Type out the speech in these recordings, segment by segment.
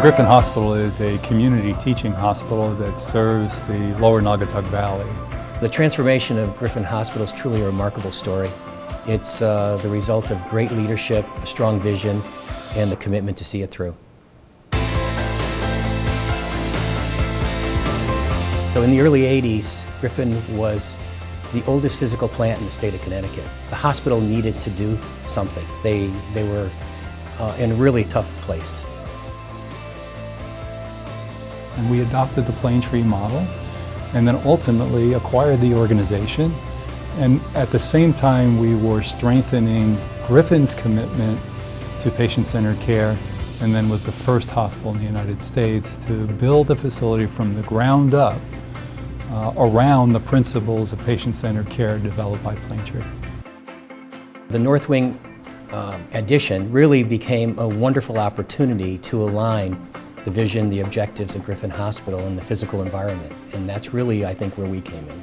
Griffin Hospital is a community teaching hospital that serves the lower Naugatuck Valley. The transformation of Griffin Hospital is truly a remarkable story. It's the result of great leadership, a strong vision, and the commitment to see it through. So in the early 80s, Griffin was the oldest physical plant in the state of Connecticut. The hospital needed to do something. They were in a really tough place. And we adopted the Plaintree model and then ultimately acquired the organization. And at the same time, we were strengthening Griffin's commitment to patient-centered care, and then was the first hospital in the United States to build a facility from the ground up around the principles of patient-centered care developed by Plaintree. The North Wing addition really became a wonderful opportunity to align the vision, the objectives of Griffin Hospital and the physical environment. And that's really, I think, where we came in.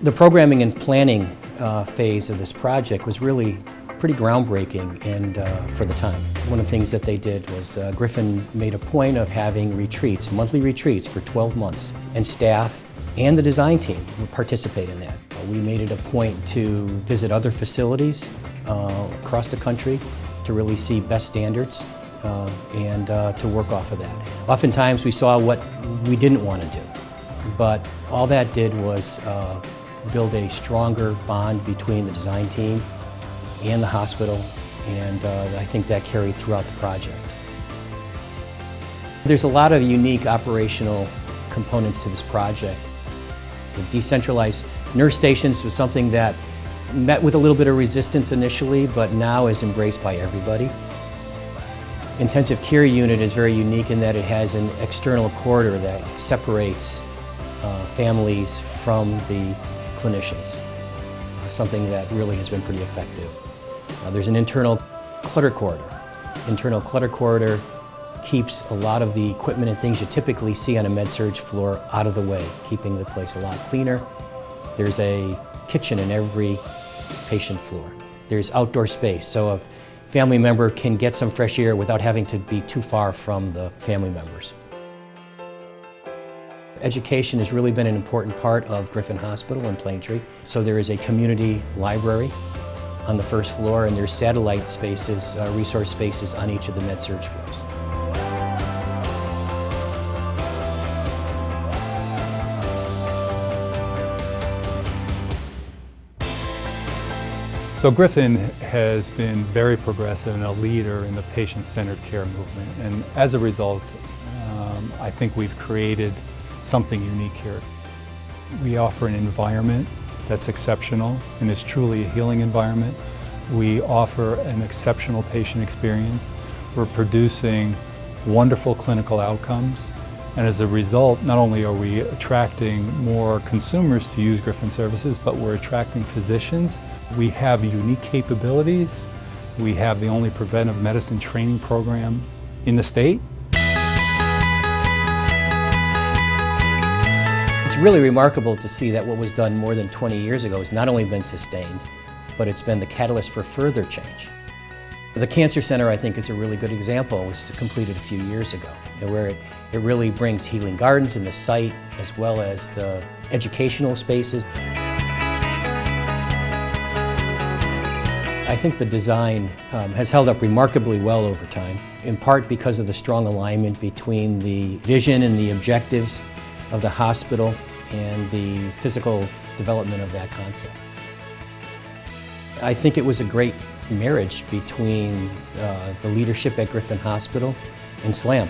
The programming and planning phase of this project was really pretty groundbreaking and for the time. One of the things that they did was Griffin made a point of having retreats, monthly retreats for 12 months, and staff and the design team would participate in that. We made it a point to visit other facilities across the country to really see best standards and to work off of that. Oftentimes we saw what we didn't want to do, but all that did was build a stronger bond between the design team and the hospital, and I think that carried throughout the project. There's a lot of unique operational components to this project. The decentralized nurse stations was something that met with a little bit of resistance initially, but now is embraced by everybody. Intensive care unit is very unique in that it has an external corridor that separates families from the clinicians, something that really has been pretty effective. There's an internal clutter corridor. Internal clutter corridor keeps a lot of the equipment and things you typically see on a med-surg floor out of the way, keeping the place a lot cleaner. There's a kitchen in every patient floor. There's outdoor space, so a family member can get some fresh air without having to be too far from the family members. Education has really been an important part of Griffin Hospital and Plaintree. So there is a community library on the first floor, and there's satellite spaces, resource spaces on each of the med-surg floors. So Griffin has been very progressive and a leader in the patient-centered care movement. And as a result, I think we've created something unique here. We offer an environment that's exceptional and is truly a healing environment. We offer an exceptional patient experience. We're producing wonderful clinical outcomes. And as a result, not only are we attracting more consumers to use Griffin services, but we're attracting physicians. We have unique capabilities. We have the only preventive medicine training program in the state. It's really remarkable to see that what was done more than 20 years ago has not only been sustained, but it's been the catalyst for further change. The Cancer Center, I think, is a really good example. It was completed a few years ago, where it really brings healing gardens in the site as well as the educational spaces. I think the design has held up remarkably well over time, in part because of the strong alignment between the vision and the objectives of the hospital and the physical development of that concept. I think it was a great marriage between the leadership at Griffin Hospital and SLAM.